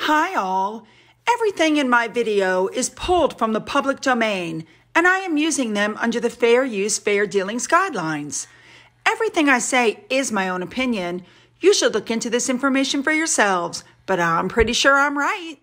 Hi all. Everything in my video is pulled from the public domain, and I am using them under the Fair Use, Fair Dealings guidelines. Everything I say is my own opinion. You should look into this information for yourselves, but I'm pretty sure I'm right.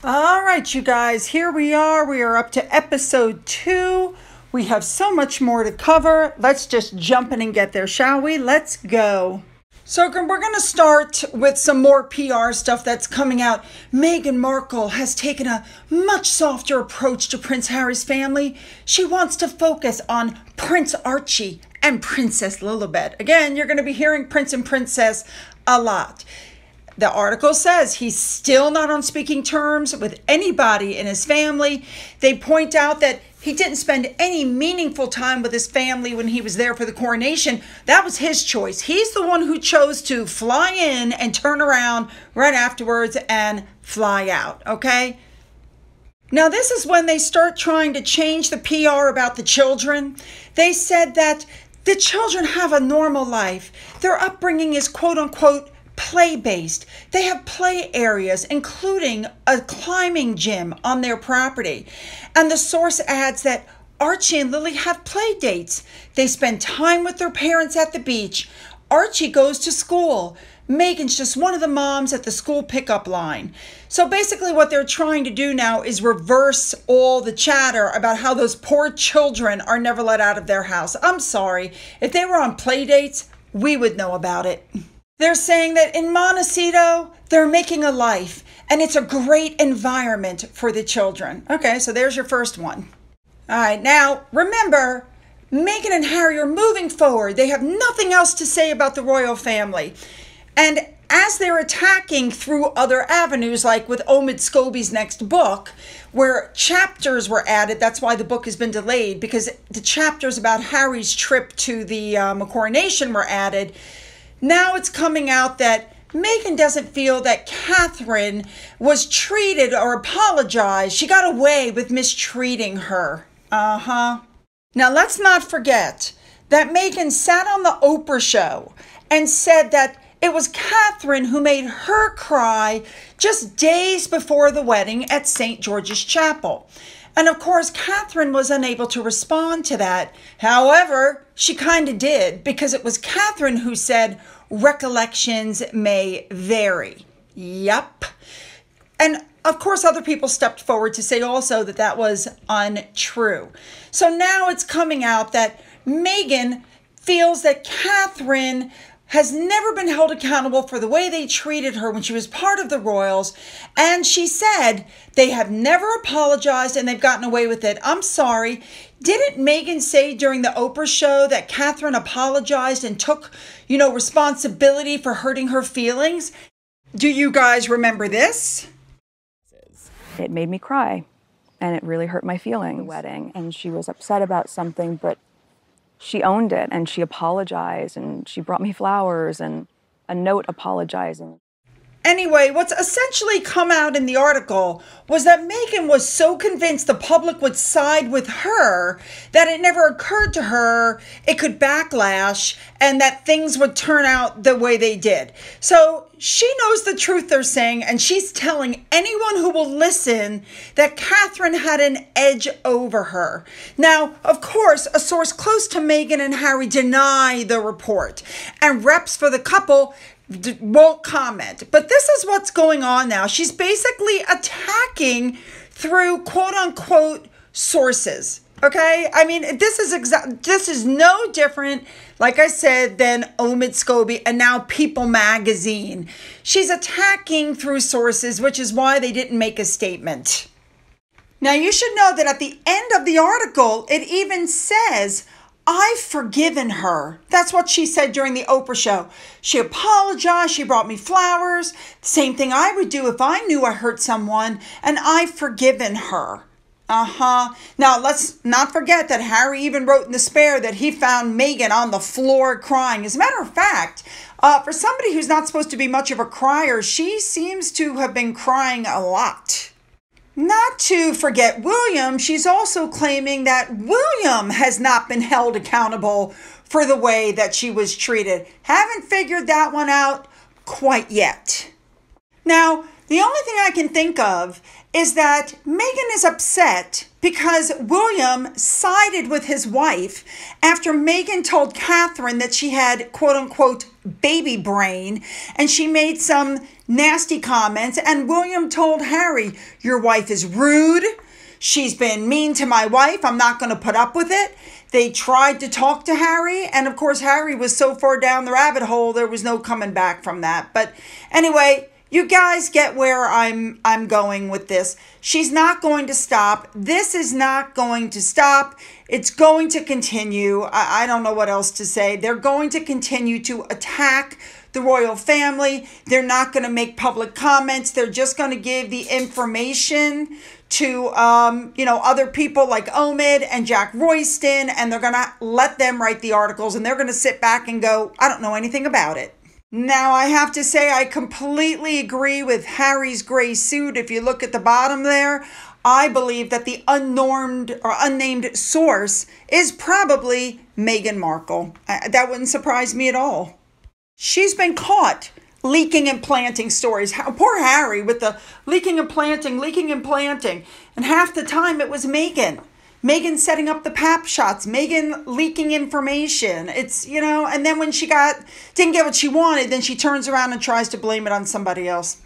All right, you guys, here we are. We are up to episode 2. We have so much more to cover. Let's just jump in and get there, shall we? Let's go. So we're going to start with some more PR stuff that's coming out. Meghan Markle has taken a much softer approach to Prince Harry's family. She wants to focus on Prince Archie and Princess Lilibet. Again, you're going to be hearing Prince and Princess a lot. The article says he's still not on speaking terms with anybody in his family. They point out that he didn't spend any meaningful time with his family when he was there for the coronation. That was his choice. He's the one who chose to fly in and turn around right afterwards and fly out, okay? Now, this is when they start trying to change the PR about the children. They said that the children have a normal life. Their upbringing is quote-unquote play-based. They have play areas, including a climbing gym on their property. And the source adds that Archie and Lily have play dates. They spend time with their parents at the beach. Archie goes to school. Meghan's just one of the moms at the school pickup line. So basically what they're trying to do now is reverse all the chatter about how those poor children are never let out of their house. I'm sorry. If they were on play dates, we would know about it. They're saying that in Montecito, they're making a life, and it's a great environment for the children. Okay, so there's your first one. All right, now, remember, Meghan and Harry are moving forward. They have nothing else to say about the royal family. And as they're attacking through other avenues, like with Omid Scobie's next book, where chapters were added, that's why the book has been delayed, because the chapters about Harry's trip to the coronation were added. Now it's coming out that Meghan doesn't feel that Catherine was treated or apologized. She got away with mistreating her. Now let's not forget that Meghan sat on the Oprah show and said that it was Catherine who made her cry just days before the wedding at St. George's Chapel. And of course, Catherine was unable to respond to that. However, she kind of did, because it was Catherine who said, recollections may vary. Yup. And of course, other people stepped forward to say also that that was untrue. So now it's coming out that Meghan feels that Catherine has never been held accountable for the way they treated her when she was part of the royals. And she said they have never apologized and they've gotten away with it. I'm sorry. Didn't Meghan say during the Oprah show that Catherine apologized and took, responsibility for hurting her feelings? Do you guys remember this? It made me cry, and it really hurt my feelings. The wedding, and she was upset about something, but she owned it, and she apologized, and she brought me flowers and a note apologizing. Anyway, what's essentially come out in the article was that Meghan was so convinced the public would side with her that it never occurred to her it could backlash and that things would turn out the way they did. So she knows the truth, they're saying, and she's telling anyone who will listen that Catherine had an edge over her. Now, of course, a source close to Meghan and Harry deny the report, and reps for the couple won't comment. But this is what's going on now. She's basically attacking through quote-unquote sources. Okay? I mean, this is no different, like I said, than Omid Scobie and now People magazine. She's attacking through sources, which is why they didn't make a statement. Now, you should know that at the end of the article, it even says, I've forgiven her. That's what she said during the Oprah show. She apologized. She brought me flowers. Same thing I would do if I knew I hurt someone, and I've forgiven her. Now, let's not forget that Harry even wrote in the Spare that he found Meghan on the floor crying. As a matter of fact, for somebody who's not supposed to be much of a crier, she seems to have been crying a lot. Not to forget William, she's also claiming that William has not been held accountable for the way that she was treated. Haven't figured that one out quite yet. Now, The only thing I can think of is that Meghan is upset because William sided with his wife after Meghan told Catherine that she had quote unquote baby brain, and she made some nasty comments, and William told Harry, your wife is rude. She's been mean to my wife. I'm not going to put up with it. They tried to talk to Harry, and of course Harry was so far down the rabbit hole there was no coming back from that. But anyway, you guys get where I'm going with this. She's not going to stop. This is not going to stop. It's going to continue. I don't know what else to say. They're going to continue to attack the royal family. They're not going to make public comments. They're just going to give the information to other people like Omid and Jack Royston, and they're going to let them write the articles, and they're going to sit back and go, I don't know anything about it. Now, I have to say I completely agree with Harry's gray suit. If you look at the bottom there, I believe that the unnamed source is probably Meghan Markle. That wouldn't surprise me at all. She's been caught leaking and planting stories. Poor Harry with the leaking and planting. And half the time it was Meghan. Meghan setting up the pap shots, Meghan leaking information. It's, and then when she didn't get what she wanted, then she turns around and tries to blame it on somebody else.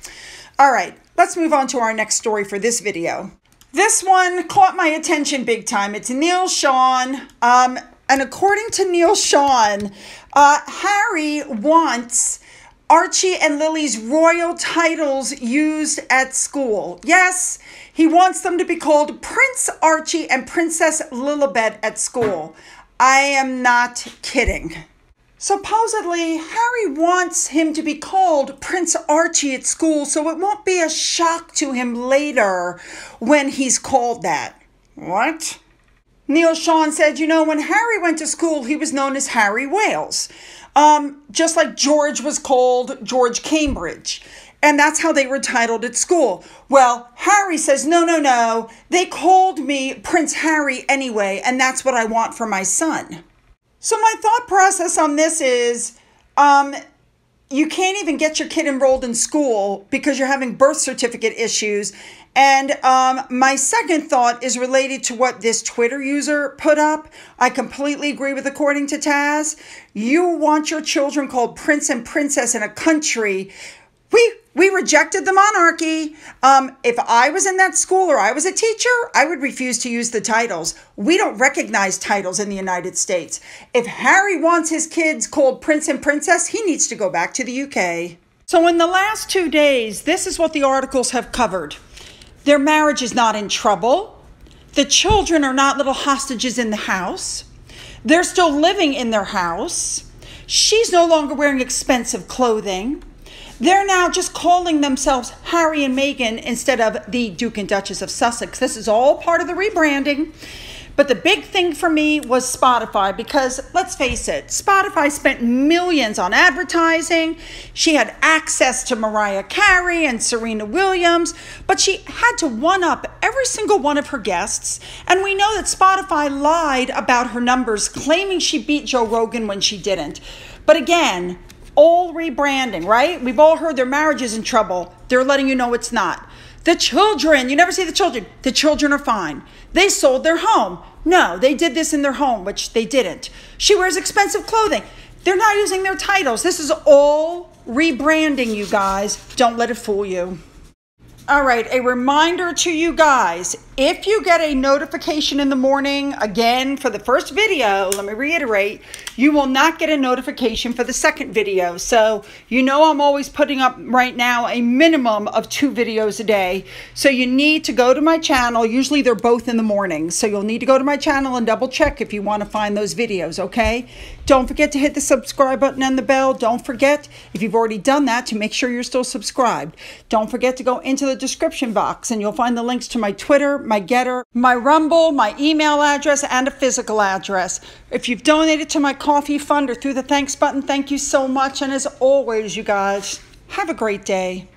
All right, let's move on to our next story for this video. This one caught my attention big time. It's Neil Sean. And according to Neil Sean, Harry wants Archie and Lily's royal titles used at school. Yes, he wants them to be called Prince Archie and Princess Lilibet at school. I am not kidding. Supposedly, Harry wants him to be called Prince Archie at school so it won't be a shock to him later when he's called that. What? Neil Sean said, when Harry went to school, he was known as Harry Wales. Just like George was called George Cambridge. And that's how they were titled at school. Well, Harry says, no. They called me Prince Harry anyway, and that's what I want for my son. So my thought process on this is, you can't even get your kid enrolled in school because you're having birth certificate issues. And my second thought is related to what this Twitter user put up. I completely agree with, according to Taz. You want your children called Prince and Princess in a country. We rejected the monarchy. If I was in that school or I was a teacher, I would refuse to use the titles. We don't recognize titles in the United States. If Harry wants his kids called Prince and Princess, he needs to go back to the UK. So in the last 2 days, this is what the articles have covered. Their marriage is not in trouble. The children are not little hostages in the house. They're still living in their house. She's no longer wearing expensive clothing. They're now just calling themselves Harry and Meghan instead of the Duke and Duchess of Sussex. This is all part of the rebranding. But the big thing for me was Spotify, because let's face it, Spotify spent millions on advertising. She had access to Mariah Carey and Serena Williams, but she had to one-up every single one of her guests. And we know that Spotify lied about her numbers, claiming she beat Joe Rogan when she didn't. But again, all rebranding, right? We've all heard their marriage is in trouble. They're letting you know it's not. The children, you never see the children. The children are fine. They sold their home. No, they did this in their home, which they didn't. She wears expensive clothing. They're not using their titles. This is all rebranding, you guys. Don't let it fool you. All right, a reminder to you guys, if you get a notification in the morning, again, for the first video, let me reiterate, you will not get a notification for the second video. So I'm always putting up right now a minimum of 2 videos a day. So you need to go to my channel. Usually they're both in the morning. So you'll need to go to my channel and double check if you want to find those videos, okay? Don't forget to hit the subscribe button and the bell. Don't forget, if you've already done that, to make sure you're still subscribed. Don't forget to go into the description box and you'll find the links to my Twitter, my Getter, my Rumble, my email address, and a physical address. If you've donated to my coffee fund or through the thanks button, thank you so much. And as always, you guys, have a great day.